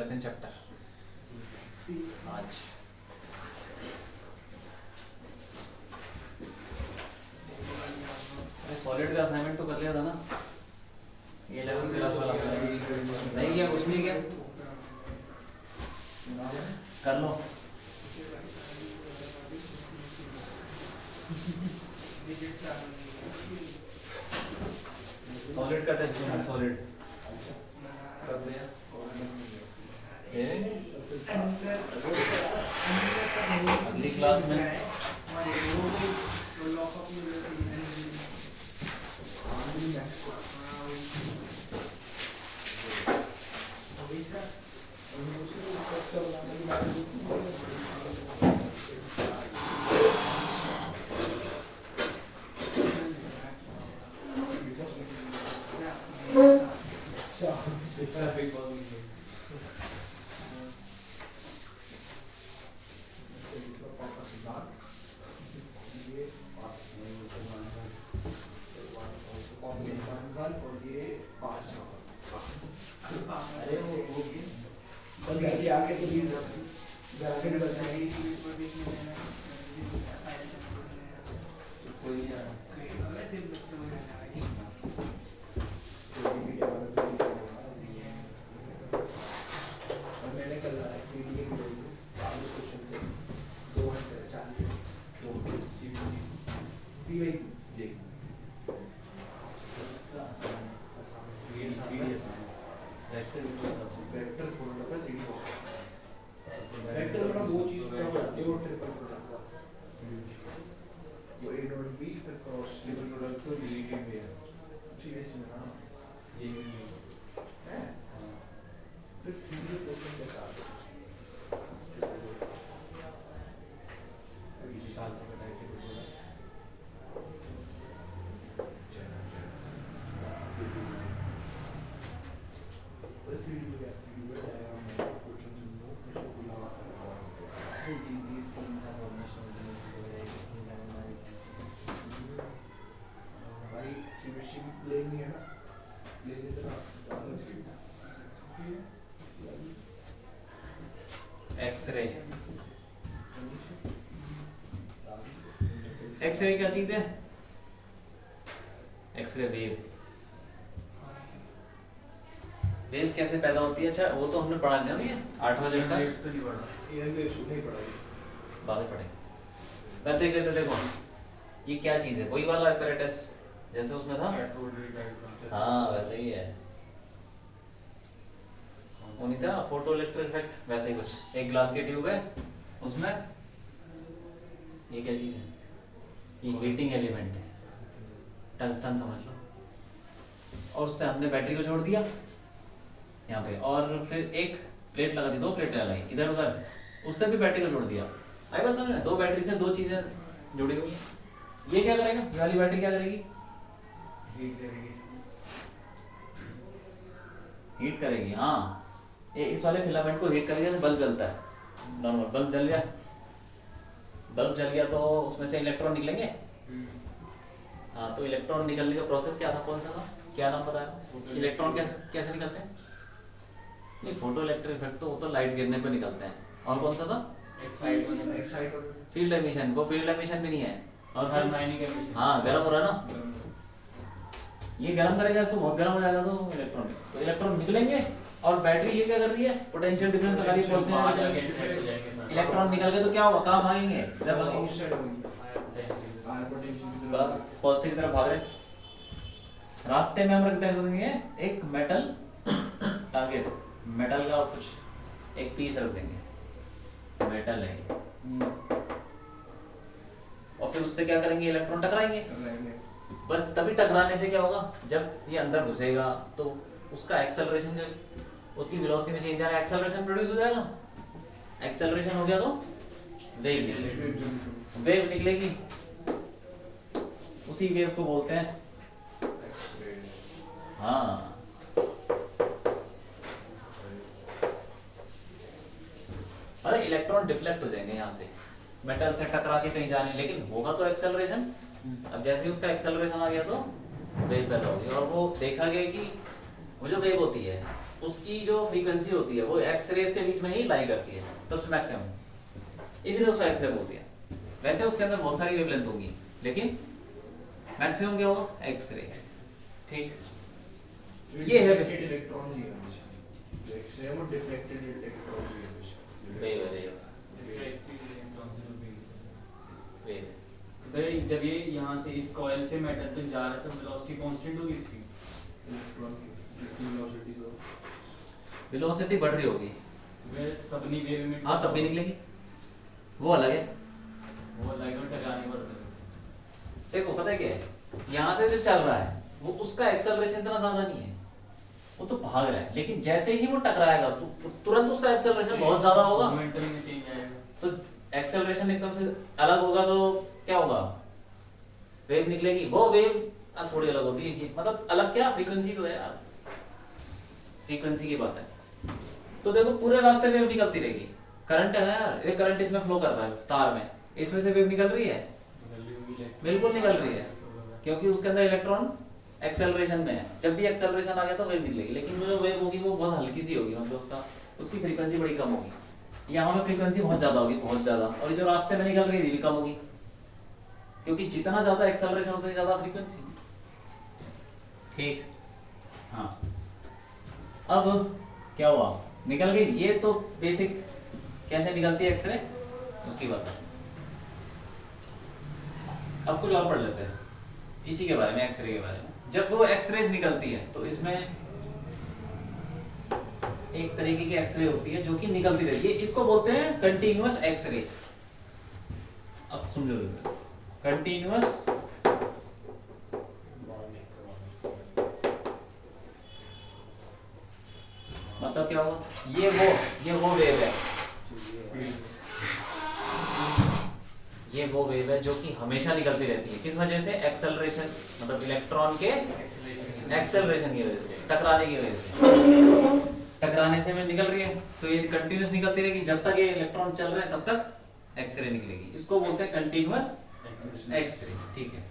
लेते हैं चैप्टर आज। अरे सॉलिड का असाइनमेंट तो कर लिया था ना, 11वीं क्लास वाला। नहीं किया, कुछ नहीं किया, कर लो। सॉलिड का टेस्ट है, सॉलिड अगली क्लास में। एक्सरे, एक्सरे क्या चीज है? एक्सरे वेव, वेव कैसे पैदा होती है? अच्छा वो तो हमने पढ़ा लिया नहीं है, 8वां चैप्टर बाद में पढ़े। बच्चे कहते देखो ये क्या चीज है, वही वाला apparatus जैसे उसमें था। हाँ वैसे ही है, वो नहीं था फोटो इलेक्ट्रिक इफेक्ट, वैसे ही कुछ। एक ग्लास की ट्यूब है, उसमें ये क्या चीज है? ये हीटिंग एलिमेंट है, टंगस्टन समझ लो। और उससे हमने बैटरी को जोड़ दिया यहाँ पे, और फिर एक प्लेट लगा दी, 2 प्लेटें लगाई इधर उधर, उससे भी बैटरी को जोड़ दिया। आई बात समझ में? 2 बैटरी से 2 चीजें जुड़ी हुई हैं। ये क्या करेगा? ये वाली बैटरी क्या करेगी? हीट करेगी। हाँ, ये इस वाले फिलामेंट को हीट करेगा तो बल्ब जलता है। नॉर्मल बल्ब जल गया, बल्ब जल गया तो उसमें से इलेक्ट्रॉन निकलेंगे। हाँ, तो इलेक्ट्रॉन निकलने का प्रोसेस क्या था? कौन सा था? क्या नाम पता है? इलेक्ट्रॉन कैसे निकलते हैं? नहीं, फोटो इलेक्ट्रिक इफेक्ट तो वो तो लाइट गिरने पे निकलते हैं। और कौन सा था? Field emission. वो फील्ड एमिशन भी नहीं है। और हाँ, गर्म हो रहा है ना, ये गर्म करेगा इसको, बहुत गर्म हो जाएगा तो इलेक्ट्रॉन निकलेंगे। और बैटरी ये क्या कर रही है? पोटेंशियल डिफरेंस लगा रही है। इलेक्ट्रॉन निकल गए तो क्या होगा? कहाँ भागेंगे? इधर भागेंगे, पॉजिटिव की तरफ भाग रहे। रास्ते में हम रख देंगे एक मेटल टारगेट, मेटल का कुछ एक पीस रख देंगे, मेटल है, और फिर उससे क्या करेंगे? इलेक्ट्रॉन टकराएंगे। बस तभी टकराने से क्या होगा? जब ये अंदर घुसेगा तो उसका एक्सेलरेशन, उसकी वेलोसिटी में चेंज आएगा, एक्सेलरेशन प्रोड्यूस हो जाएगा। एक्सेलरेशन हो गया तो वेव निकलेगी। उसी वेव को बोलते हैं, हाँ, अरे इलेक्ट्रॉन डिफ्लेक्ट हो जाएंगे यहाँ से, मेटल से टकरा के कहीं जाने, लेकिन होगा तो एक्सेलरेशन। अब जैसे ही उसका एक्सेलरेशन आ गया तो वेव पैदा होगी। और वो देखा गया कि वो जो वेव होती है उसकी जो फ्रीक्वेंसी होती है वो एक्स रेज के बीच में ही लाई करती है सबसे मैक्सिमम, इसलिए उसको एक्स रे बोलती है। वैसे उसके अंदर बहुत सारी वेवलेंथ होगी लेकिन मैक्सिमम क्या होगा, एक्स रे। ठीक, ये है इलेक्ट्रॉन ही है हमेशा, एक्स रे और डिफ्लेक्टेड इलेक्ट्रॉन ही है हमेशा। वेव है वेव भाई जब ये यहाँ से इस कॉइल से मेटल तक जा रहा है तो वेलोसिटी कांस्टेंट होगी इसकी, इलेक्ट्रॉन की वेलोसिटी तो वेलोसिटी बढ़ रही होगी, वे तब नहीं वेव में, हाँ तब भी निकलेगी, वो अलग है। वो अलग है, टकराने पर देखो पता है क्या है, यहाँ से जो चल रहा है वो उसका एक्सेलरेशन इतना ज्यादा नहीं है, वो तो भाग रहा है, लेकिन जैसे ही वो टकराएगा तो तुरंत उसका एक्सेलरेशन बहुत ज्यादा होगा, मोमेंटम में चेंज आएगा। तो एक्सेलरेशन एकदम से अलग होगा तो क्या होगा, वेव निकलेगी। वो वेव थोड़ी अलग होती है, मतलब अलग क्या, फ्रीक्वेंसी तो है यार, फ्रीक्वेंसी की बात है। तो देखो पूरे रास्ते वेव निकलती रहेगी, करंट है ना यार, ये करंट इसमें फ्लो कर रहा है तार में, इसमें से वेव निकल रही है, बिल्कुल निकल रही है, क्योंकि उसके अंदर इलेक्ट्रॉन एक्सेलरेशन में है। जब भी एक्सेलरेशन आ गया तो वेव निकलेगी, लेकिन जो वेव होगी वो बहुत हल्की सी होगी, मतलब उसकी फ्रीक्वेंसी बड़ी कम होगी। यहाँ में फ्रीक्वेंसी बहुत ज्यादा होगी, बहुत ज्यादा, और जो रास्ते में निकल रही है भी कम होगी, क्योंकि जितना ज्यादा एक्सेलरेशन उतनी ज्यादा फ्रीक्वेंसी। ठीक, हाँ अब क्या हुआ, निकल गई। ये तो बेसिक कैसे निकलती है एक्सरे, उसकी बात है। अब कुछ और पढ़ लेते हैं इसी के बारे में, एक्सरे के बारे में। जब वो एक्सरेज निकलती है तो इसमें एक तरीके की एक्सरे होती है जो कि निकलती रहती है, इसको बोलते हैं कंटीन्यूअस एक्सरे। अब सुन लो, कंटीन्यूअस मतलब क्या होगा, ये वो वेव है, ये वो वेव है जो कि हमेशा निकलती रहती है। किस वजह से, एक्सेलरेशन, मतलब इलेक्ट्रॉन के एक्सेलरेशन की वजह से, टकराने की वजह से, टकराने से में निकल रही है, तो ये कंटिन्यूस निकलती रहेगी जब तक ये इलेक्ट्रॉन चल रहे हैं, तब तक एक्सरे निकलेगी। इसको बोलते हैं कंटिन्यूअस एक्सरे। ठीक है,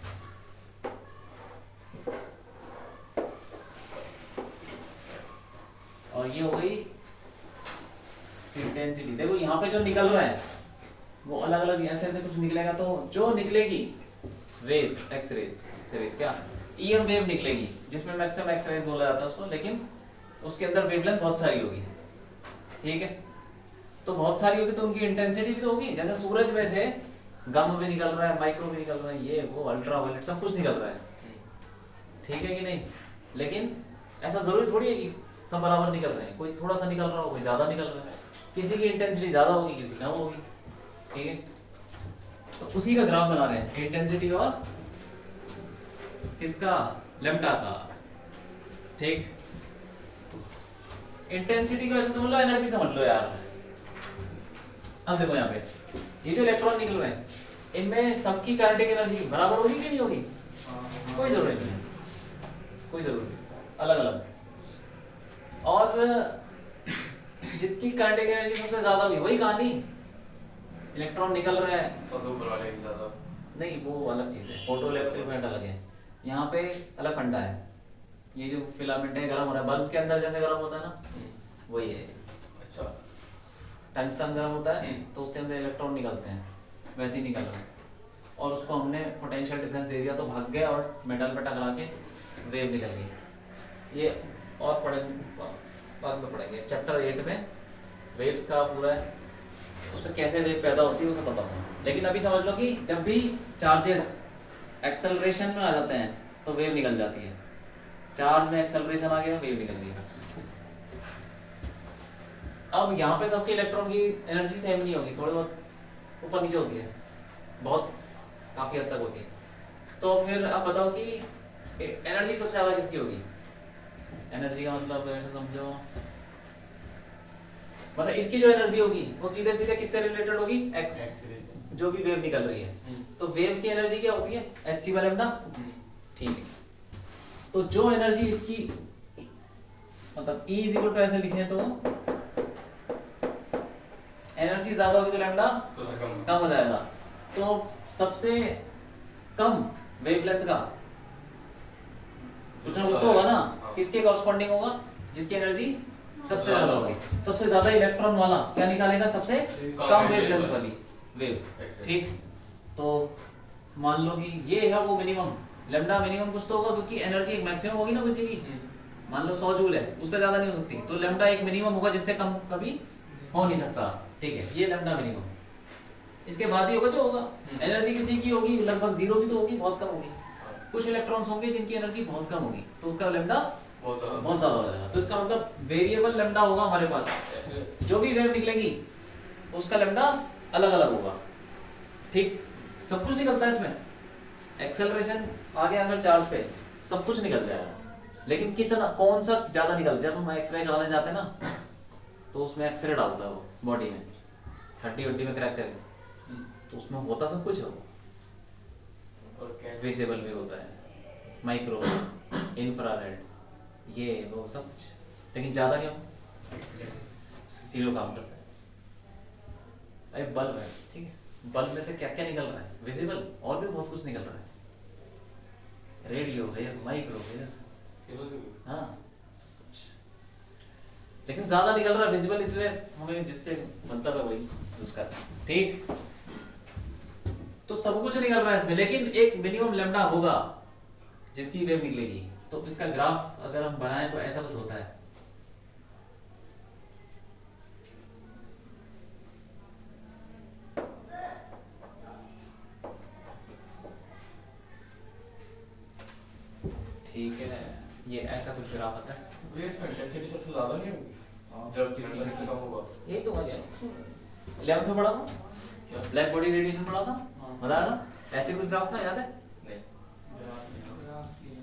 और ये हो गई इंटेंसिटी। देखो यहाँ पे जो निकल रहा है वो अलग अलग, ऐसे ऐसे कुछ निकलेगा, तो जो निकलेगी रेज, एक्सरेज क्या, ईएम वेव निकलेगी, जिसमें मैक्सिमम एक्सरेज बोला जाता है उसको, लेकिन उसके अंदर वेवलेंथ बहुत सारी होगी। ठीक है, तो बहुत सारी होगी तो उनकी इंटेंसिटी भी तो होगी। जैसे सूरज में से गामा भी निकल रहा है, माइक्रो भी निकल रहा है, ये वो अल्ट्रावायलेट सब कुछ निकल रहा है, ठीक है कि नहीं, लेकिन ऐसा जरूरी थोड़ी है कि सब बराबर निकल रहे हैं, कोई थोड़ा सा निकल रहा हो, कोई ज्यादा निकल रहा है, किसी की इंटेंसिटी ज्यादा होगी, किसी कम होगी। ठीक है, तो उसी का ग्राफ बना रहे हैं, इंटेंसिटी और किसका, लैम्डा का। ठीक, इंटेंसिटी को ऐसे समझ लो, एनर्जी समझ लो यार। अब देखो यहाँ पे ये जो इलेक्ट्रॉन निकल रहे हैं, इनमें सबकी काइनेटिक एनर्जी बराबर होगी कि नहीं होगी, कोई जरूरत नहीं है, कोई जरूरत नहीं, अलग अलग। और जिसकी काइनेटिक एनर्जी सबसे ज्यादा होगी वही कहानी, इलेक्ट्रॉन निकल रहा है, सब ऊपर वाले की ज्यादा नहीं वो अलग चीज है, फोटो इलेक्ट्रिक फील्ड अलग है, यहाँ पे अलग फंडा है। ये जो फिलामेंट है गर्म हो रहा है, बल्ब के अंदर जैसे गर्म होता है ना, वही है। अच्छा, टंगस्टन गर्म होता है तो उसके अंदर इलेक्ट्रॉन निकलते हैं, वैसे ही निकल रहा है, और उसको हमने पोटेंशियल डिफरेंस दे दिया तो भाग गया और मेटल पे टकरा के वेव निकल गई। ये और बाद में पढ़ेंगे चैप्टर 8 में, वेव्स का पूरा है, उसमें कैसे वेव पैदा होती है वो सब बताऊंगा। लेकिन अभी समझ लो कि जब भी चार्जेस एक्सेलरेशन में आ जाते हैं तो वेव निकल जाती है, चार्ज में एक्सेलरेशन आ गया, वेव निकल गई बस। अब यहाँ पे सबके इलेक्ट्रॉन की एनर्जी सेम नहीं होगी, थोड़ी बहुत ऊपर नीचे होती है, बहुत काफी हद तक होती है। तो फिर आप बताओ कि एनर्जी सबसे ज्यादा किसकी होगी, एनर्जी का मतलब ऐसा समझो, मतलब इसकी जो एनर्जी होगी वो सीधे सीधे किससे रिलेटेड होगी, एक्स, जो भी वेव निकल रही है। तो वेव की एनर्जी क्या होती है, एच सी बाय लैम्डा। ठीक है, तो जो एनर्जी इसकी, मतलब E इज इक्वल टू ऐसे लिखें तो एनर्जी ज्यादा होगी तो लैम्डा कम हो जाएगा। तो सबसे कम वेवलेंथ का कुछ ना कुछ तो होगा ना, किसके कॉरस्पॉन्डिंग होगा? जिसकी एनर्जी सबसे ज्यादा होगी। सबसे ज्यादा इलेक्ट्रॉन वाला क्या निकालेगा? सबसे कम वेवलेंथ वाली वेव। ठीक, तो मान लो कि ये है वो मिनिमम, लैम्डा मिनिमम कुछ तो होगा क्योंकि एनर्जी एक मैक्सिमम होगी ना किसी की। मान लो 100 जूल है, उससे ज्यादा नहीं हो सकती, तो लैम्डा एक मिनिमम होगा जिससे कम कभी हो नहीं सकता। ठीक है, ये लैम्डा मिनिमम, इसके बाद ही होगा जो होगा। एनर्जी किसी की होगी लगभग 0 भी तो होगी, बहुत कम होगी। कुछ इलेक्ट्रॉन्स होंगे जिनकी एनर्जी बहुत कम होगी, तो उसका लैम्डा बहुत ज्यादा हो जाएगा। तो इसका मतलब वेरिएबल लैम्डा होगा हमारे पास, जो भी वेव निकलेगी उसका लैम्डा अलग अलग होगा। ठीक, सब कुछ निकलता है इसमें, एक्सेलरेशन आगे अगर चार्ज पे सब कुछ निकल जाएगा, लेकिन कितना कौन सा ज्यादा निकल, जब हम एक्सरे कराने जाते हैं ना तो उसमें एक्सरे डालता है वो बॉडी में, हड्डी में क्रैक करके, तो उसमें होता सब कुछ है वो, विजिबल भी होता है, माइक्रो, इंफ्रारेड, ये वो सब कुछ, लेकिन ज्यादा क्या सीरो काम करता है। अरे बल्ब है, ठीक है, बल्ब में से क्या क्या निकल रहा है? विजिबल, और भी बहुत कुछ निकल रहा है, रेडियो है, माइक्रो है, हाँ सब कुछ, लेकिन ज्यादा निकल रहा है विजिबल, इसलिए हमें जिससे मतलब है वही यूज करते हैं। ठीक, तो सब कुछ निकल रहा है इसमें, लेकिन एक मिनिमम लैम्डा होगा जिसकी वेव निकलेगी। तो इसका ग्राफ अगर हम बनाएं तो ऐसा कुछ होता है। ठीक है, ये ऐसा कुछ ग्राफ आता है। ये इसमें इंटेंसिटी सबसे ज्यादा नहीं होगी जब किसी कम होगा। यही तो मैं कह रहा हूँ, 11th में पढ़ा था क्या? ब्लैक बॉडी रेडिएशन पढ़ा था, बताया था, ऐसे कुछ ग्राफ था, याद है? नहीं,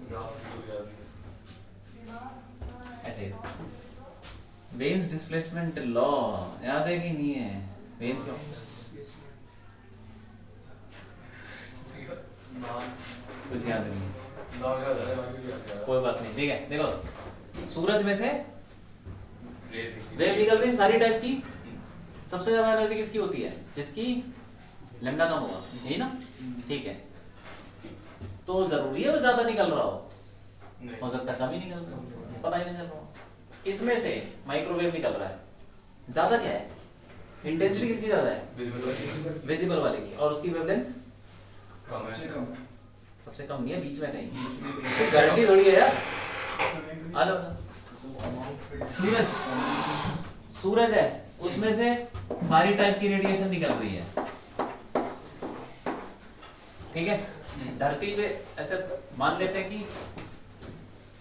ग्राफ तो याद नहीं। ऐसे वेन्स डिस्प्लेसमेंट लॉ याद है कि नहीं है? वेन्स लॉ कुछ याद नहीं, कोई बात नहीं, ठीक है। देखो, सूरज में से वेव निकल रही सारी टाइप की, सबसे ज्यादा एनर्जी किसकी होती है? जिसकी लैम्डा कम होगा, यही ना? ठीक है, तो जरूरी है वो ज्यादा निकल रहा हो सकता है कम ही निकल रहा हो, पता ही नहीं चल रहा हो। इसमें से माइक्रोवेव निकल रहा है, ज्यादा क्या है? इंटेंसिटी किसकी ज्यादा है? विजिबल वाले की, और उसकी वेवलेंथ सबसे कम नहीं है, बीच में कहीं, गारंटी थोड़ी है यार। आ जाओ, सूरज है, उसमें से सारी टाइप की रेडिएशन निकल रही है, ठीक है। धरती पे ऐसे मान लेते हैं कि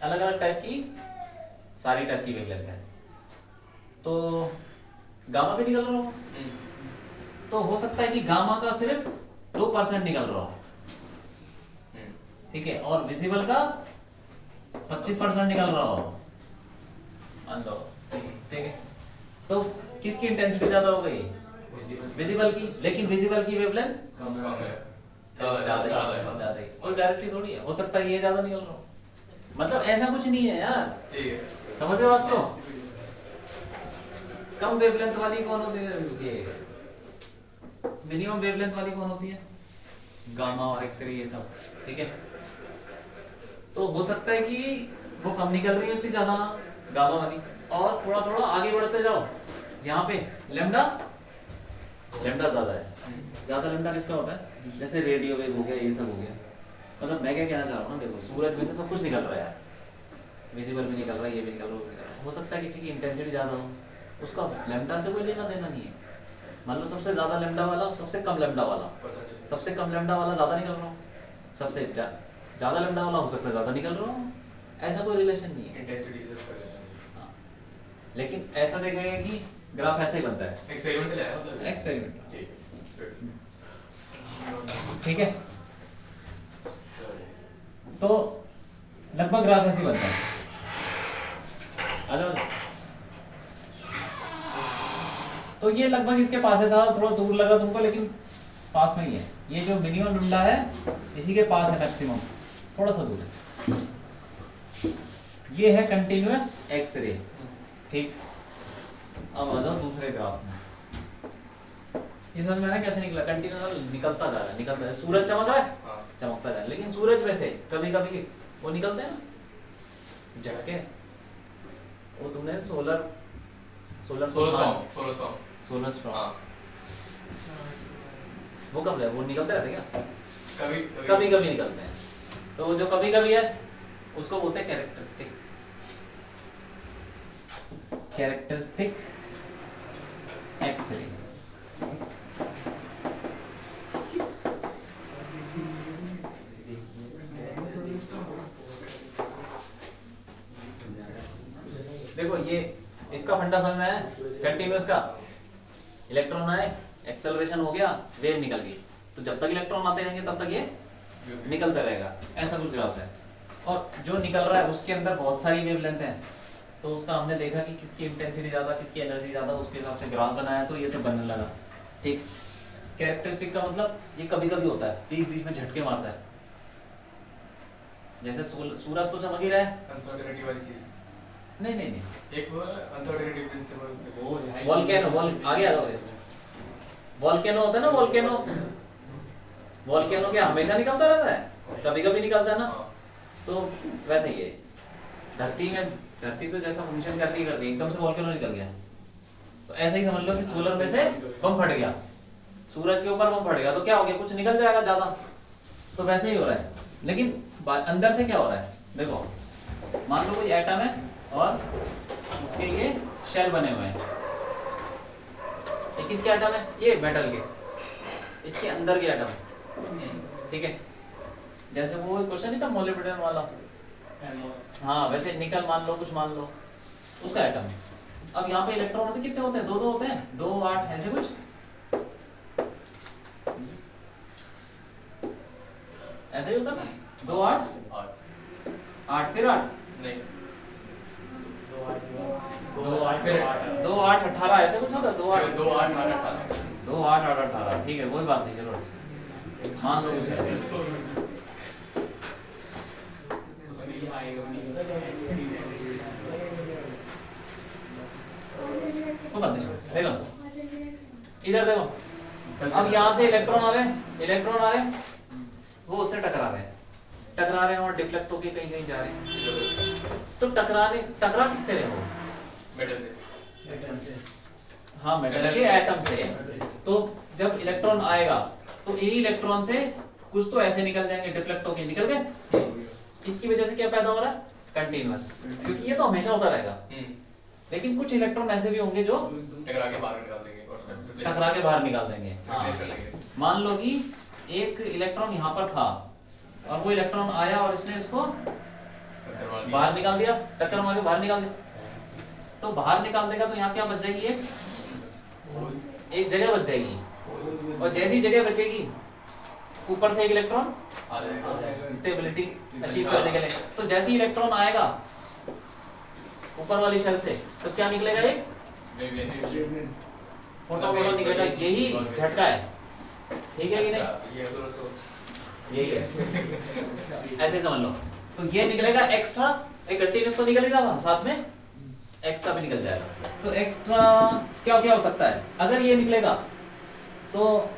अलग अलग टाइप की सारी टाइप की वेवलेंथ है, तो गामा भी निकल रहा हो, तो हो सकता है कि गामा का सिर्फ 2% निकल रहा हो, ठीक है, और विजिबल का 25% निकल रहा हो, मान लो, ठीक है। तो किसकी इंटेंसिटी ज्यादा हो गई? विजिबल की, लेकिन विजिबल की वेवलेंथ ज्यादा ही, कोई गारंटी थोड़ी है, हो सकता है ये ज्यादा निकल रहा हो, मतलब ऐसा कुछ नहीं है यार, समझ रहे हो बात को? कम वेवलेंथ वाली कौन होती है? मिनिमम वेवलेंथ वाली कौन होती है? गामा और एक्सरे, ये सब, ठीक है। तो हो सकता है कि वो कम निकल रही होती ज्यादा ना, गामा वाली, और थोड़ा थोड़ा आगे बढ़ते जाओ, यहाँ पे लैम्डा ज्यादा है, ज्यादा लैम्डा किसका होता है? जैसे रेडियो वेव हो गया, ये सब हो गया। मतलब मैं क्या कहना चाह रहा हूँ ना, देखो सूरज में से सब कुछ निकल रहा है, विजिबल भी निकल रहा है, ये भी निकल रहा है, वो भी निकल रहा है। हो सकता है किसी की इंटेंसिटी ज्यादा हो, उसका लैम्डा से कोई लेना देना नहीं है। मान लो सबसे ज्यादा लैम्डा वाला, सबसे कम लैम्डा वाला, सबसे कम लैम्डा वाला ज्यादा निकल रहा हो, सबसे ज्यादा लैम्डा वाला हो सकता है ज्यादा निकल रहा हो, ऐसा कोई रिलेशन नहीं है। हाँ, लेकिन ऐसा देखेंगे कि ग्राफ ऐसा ही बनता है, एक्सपेरिमेंट, ठीक है। तो लगभग ग्राफ ऐसे बनता है। हेलो, तो ये लगभग इसके पास है, था थोड़ा दूर लगा तुमको, लेकिन पास में ही है। ये जो मिनिमम लैम्डा है इसी के पास है, मैक्सिमम थोड़ा सा दूर है। ये है कंटिन्यूअस एक्सरे, ठीक। अब आ जाओ दूसरे ग्राफ में। ये समझ में आया कैसे निकला? कंटिन्यूअस निकलता जा रहा है, निकलता है, सूरज चमक रहा है, चमकता जा रहा है, लेकिन सूरज में से कभी कभी वो निकलते हैं, झटके वो तुमने सोलर सोलर स्टॉर्म हाँ वो कब है, वो निकलते रहते क्या? कभी कभी निकलते हैं। तो जो कभी कभी है उसको बोलते हैं कैरेक्टरिस्टिक एक्सरे। देखो ये इसका फंडा समझ में है, कंटिन्यूअस का इलेक्ट्रॉन आए, एक्सेलरेशन हो गया, वेव निकल गई, तो जब तक इलेक्ट्रॉन आते रहेंगे तब तक ये निकलता रहेगा, ऐसा कुछ ग्राफ है। और जो निकल रहा है उसके अंदर बहुत सारी वेवलेंथ हैं, तो उसका हमने देखा कि किसकी इंटेंसिटी ज़्यादा, किसकी एनर्जी ज़्यादा, उसके हिसाब से ग्राफ बनाया, तो ये तो बनने लगा। ठीक, कैरेक्टरिस्टिक का मतलब ये कभी कभी होता है, बीच बीच में झटके मारता है। जैसे सूरज तो चमक ही रहा है, अनसर्टेनिटी वाली चीज नहीं एक वो अनसर्टेनिटी प्रिंसिपल वोल्केनो आगे आ जाओगे। वोल्केनो होता है ना, वोल्केनो क्या हमेशा निकलता रहता है? कभी कभी निकलता है ना। तो वैसे ही है धरती तो जैसा फंक्शन कर रही है, एकदम से वोल्केनो निकल गया, तो ऐसा ही समझ लो कि सोलर में से बम फट गया, सूरज के ऊपर बम फट गया, तो क्या हो गया, कुछ निकल जाएगा ज्यादा। तो वैसे ही हो रहा है, लेकिन अंदर से क्या हो रहा है, देखो मान लो कोई एटम है और उसके ये शेल बने हुए हैं। ये किसके एटम है? ये मेटल के, इसके अंदर के एटम। ठीक है, जैसे वो क्वेश्चन नहीं था मोलिब्डेनम वाला, हाँ वैसे निकल मान लो, कुछ मान लो, उसका एटम। अब यहाँ पे इलेक्ट्रॉन होते कितने होते हैं? दो होते हैं, 2 8 ऐसे कुछ। ऐसे ही होता ना, 2 8 8 फिर 8 नहीं 2 8 18 ऐसे कुछ होता है। 2 8 2 8 18 2 8 8 18 ठीक है, कोई बात नहीं, चलो मान लो उसे। कोई बात नहीं, देखो इधर देखो, अब यहाँ से इलेक्ट्रॉन आ रहे हैं, वो उससे टकरा रहे हैं और डिफ्लेक्ट होके कहीं कहीं जा रहे हैं। तो टकरा किससे रहे हो? मेटल से हाँ मेटल के एटम से। तो जब इलेक्ट्रॉन आएगा तो यही इलेक्ट्रॉन से कुछ तो ऐसे निकल जाएंगे, डिफ्लेक्ट होके निकल गए। इसकी वजह से क्या पैदा हो रहा है? कंटिन्यूअस, क्योंकि ये तो हमेशा होता रहेगा। लेकिन कुछ इलेक्ट्रॉन ऐसे भी होंगे जो टकरा के बाहर निकाल देंगे हाँ। मान लो कि एक इलेक्ट्रॉन यहाँ पर था और वो इलेक्ट्रॉन आया और इसने इसको बाहर निकाल दिया, टक्कर मार के बाहर निकाल दिया। तो बाहर निकाल देगा तो यहाँ क्या बच जाएगी? एक जगह बच जाएगी, और जैसी जगह बचेगी ऊपर से एक इलेक्ट्रॉन स्टेबिलिटी अचीव करने के लिए। तो जैसे ही इलेक्ट्रॉन आएगा ऊपर वाली शेल से तो क्या निकलेगा? एक फोटोन निकलेगा। यही झटका है, ठीक है कि नहीं? यही है, ऐसे समझ लो। तो ये निकलेगा एक्स्ट्रा, एक कंटीन्यूअस तो निकल ही रहा था, साथ में एक्स्ट्रा भी निकल जाएगा। तो एक्स्ट्रा क्या क्या हो सकता है? अगर ये निकलेगा तो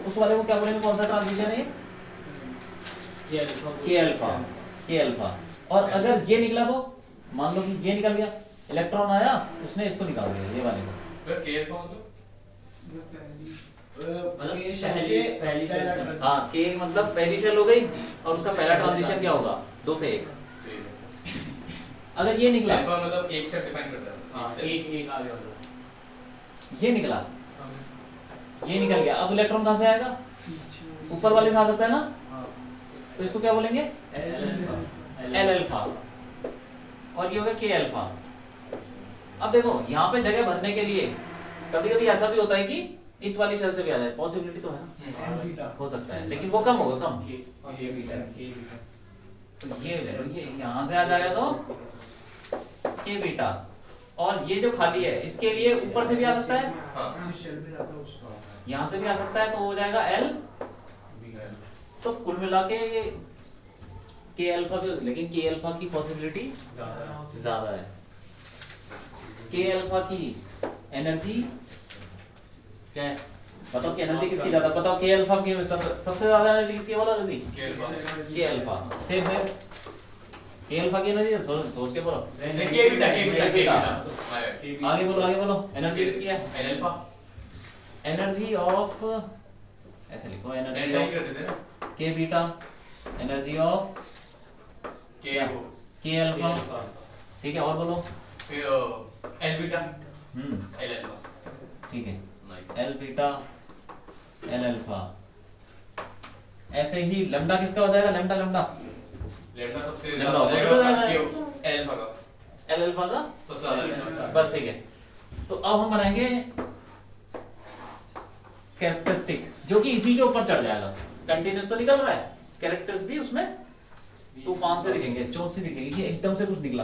उस वाले को क्या बोलेंगे? कौन सा ट्रांजिशन है? के अल्फा। और अगर ये निकला तो मान लो कि ये निकल गया, इलेक्ट्रॉन आया, उसने इसको निकाल दिया, ये वाले को। के अल्फा हाँ, के मतलब पहली शेल हो गई और उसका पहला ट्रांजिशन क्या होगा? 2 से 1। अगर ये निकला मतलब एक स्टेप डिफाइन करता है, एक आ गया, ये निकला, ये निकल गया, अब इलेक्ट्रॉन कहाँ से आएगा? ऊपर वाले से आ सकता है ना, तो इसको क्या बोलेंगे? L alpha. और ये हो गया के अल्फा। अब देखो यहाँ पे जगह भरने के लिए कभी कभी ऐसा भी होता है कि इस वाली शेल से भी आ जाए, पॉसिबिलिटी तो है ना, हो सकता है, लेकिन वो कम होगा, कम। तो ये यहाँ से आ जाएगा तो के बीटा, और ये जो खाली है इसके लिए ऊपर से भी आ सकता है, यहाँ से भी आ सकता है, तो हो जाएगा एल। तो कुल मिला के अल्फा भी, लेकिन के अल्फा की पॉसिबिलिटी ज्यादा है। के अल्फा की एनर्जी क्या है बताओ? कि एनर्जी किसकी ज्यादा? बताओ के अल्फा की सबसे ज्यादा एनर्जी किसकी? बोलो जल्दी। के अल्फा। फिर के अल्फा की एनर्जी सोच के बोलो। के बीटा आगे बोलो एनर्जी किसकी है? एन अल्फा एनर्जी ऑफ, ऐसे लिखो एनर्जी एन ऑफ करते थे ना के बीटा, एनर्जी ऑफ के अल्फा, ठीक है। और बोलो फिर एल बीटा एल अल्फा, ठीक है, nice. L beta L alpha. ऐसे ही लैम्डा किसका हो जाएगा? लैम्डा लैम्डा सबसे लैम्डा ज्यादा हो जाएगा हो उसका जाएगा। एल अल्फा का एल अल्फा का सबसे ज्यादा लैम्डा। बस, ठीक है। तो अब हम बनाएंगे कैरेक्टरिस्टिक, जो कि इसी के ऊपर चढ़ जाएगा। कंटिन्यूस तो निकल रहा है, कैरेक्टर्स भी उसमें तूफान से दिखेंगे, चोट से दिखेगी कि एकदम से कुछ निकला।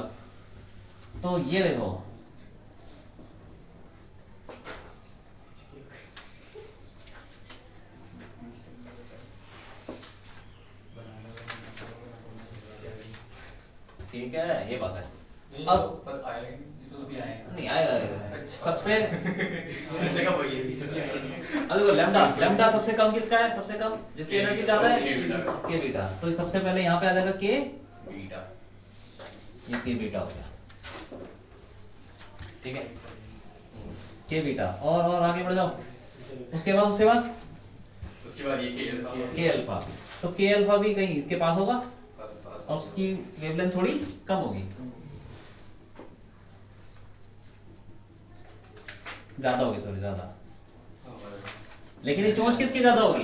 तो ये देखो, ठीक है, ये बात है। अब पर आएगा नहीं, भी आएगा। नहीं आएगा सबसे। देखा वही है पीछे अब देखो लैम्डा सबसे कम किसका है? सबसे कम जिसकी एनर्जी ज्यादा है के बीटा। तो सबसे पहले यहाँ पे आ जाएगा के बीटा, ये के बीटा हो गया, ठीक है, के बीटा। और आगे बढ़ जाओ, उसके बाद उसके बाद ये के अल्फा। तो के अल्फा भी कहीं इसके पास होगा और उसकी वेवलेंथ थोड़ी कम होगी, ज्यादा होगी, सॉरी ज्यादा। लेकिन ये चोंच किसकी ज्यादा होगी?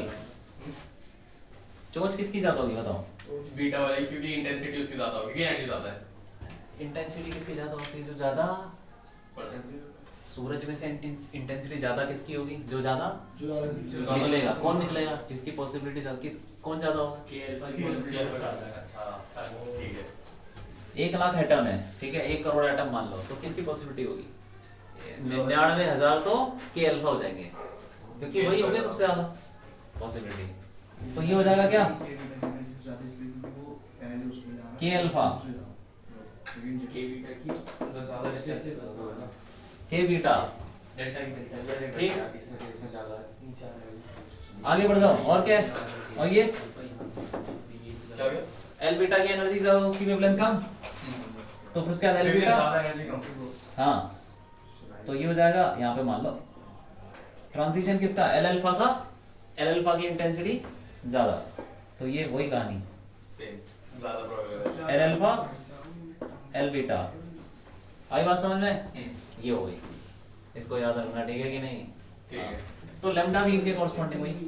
चोंच किसकी ज्यादा होगी बताओ? बीटा वाले, क्योंकि इंटेंसिटी उसकी ज्यादा होगी, एनर्जी ज्यादा है। इंटेंसिटी किसकी ज्यादा होती है? जो ज्यादा परसेंट सूरज में से इंटेंसिटी ज्यादा किसकी होगी? जो ज्यादा जो निकलेगा। कौन निकलेगा? जिसकी पॉसिबिलिटी किस कौन ज्यादा होगा? के अल्फा की अच्छा ठीक है। 1,00,000 एटम है, ठीक है, 1 करोड़ एटम मान लो, तो किसकी पॉसिबिलिटी होगी? 99,000 तो के अल्फा हो जाएंगे, क्योंकि वही हो गया सबसे ज्यादा पॉसिबिलिटी। तो ये हो जाएगा क्या? के अल्फा के बीटा की तो ज्यादा से है ना। के बीटा, डेल्टा की ठीक। इसमें ज्यादा है। आगे बढ़ जाओ। और क्या है? और ये क्या हो गया? एल बीटा की एनर्जी ज्यादा, उसकी वेवलेंथ कम, तो फिर उसके बाद एल बीटा, ज्यादा एनर्जी कम। हाँ, तो ये हो जाएगा। यहाँ पे मान लो ट्रांजिशन किसका? एल अल्फा का, एल अल्फा की इंटेंसिटी ज्यादा, तो ये वही कहानी, सेम ज्यादा probable L alpha L beta. आई बात समझ में? ये हो गई, इसको याद रखना, ठीक है कि नहीं? ठीक है। तो लैम्डा भी इनके कॉरस्पॉन्डिंग हुई,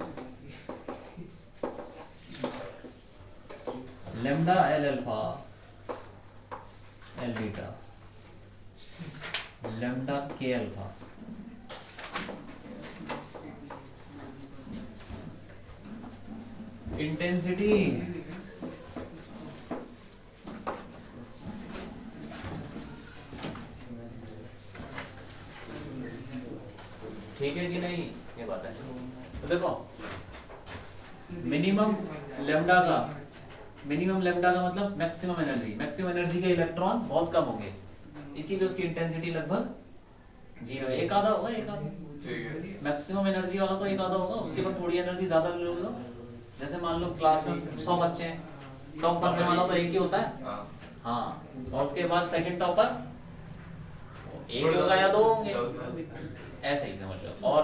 lambda L alpha L beta, lambda के अल्फा, इंटेंसिटी ठीक है कि नहीं? ये बात है। तो देखो मिनिमम लैम्डा का मतलब मैक्सिमम एनर्जी के इलेक्ट्रॉन बहुत कम होंगे, इसीलिए उसकी इंटेंसिटी लगभग 0 है। एक आधा होगा, एक आधा। ठीक है। मैक्सिमम एनर्जी वाला तो एक आधा होगा, उसके बाद थोड़ी एनर्जी ज्यादा ले लो। जैसे मान लो क्लास में 100 बच्चे हैं, टॉप करने वाला तो एक ही होता है, हाँ हाँ, और उसके बाद सेकंड टॉपर एक होगा या 2 होंगे, ऐसे ही समझ लो। और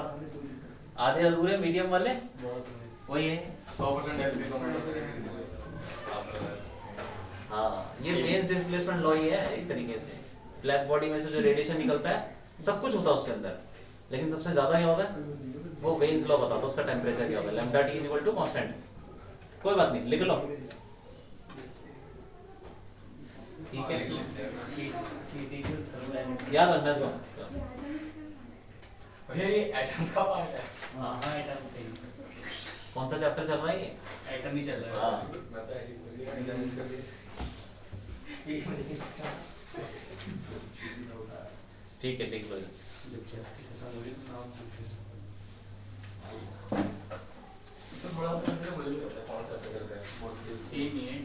आधे अधूरे मीडियम वाले वही है। 100% एलपी को हाँ, ये फेज डिस्प्लेसमेंट लॉ ही है एक तरीके से। ब्लैक बॉडी में से जो रेडिएशन निकलता है, सब कुछ होता है उसके अंदर, लेकिन सबसे ज्यादा क्या होता है वो वेन्स लॉ बताता है, उसका टेम्परेचर क्या होता है। Lambda T is equal to constant. कोई बात नहीं, लिख लो, ठीक है, याद रखना इसको। ये एटम्स का पार्ट है। हाँ एटम से कौन सा चैप्टर चल रहा है ये? एटम ही चल रहा है। हाँ, मैं तो ऐसी पूछ लिया ठीक है, ठीक है। तो थोड़ा बोल कौन सा पेपर है? सेम ही है।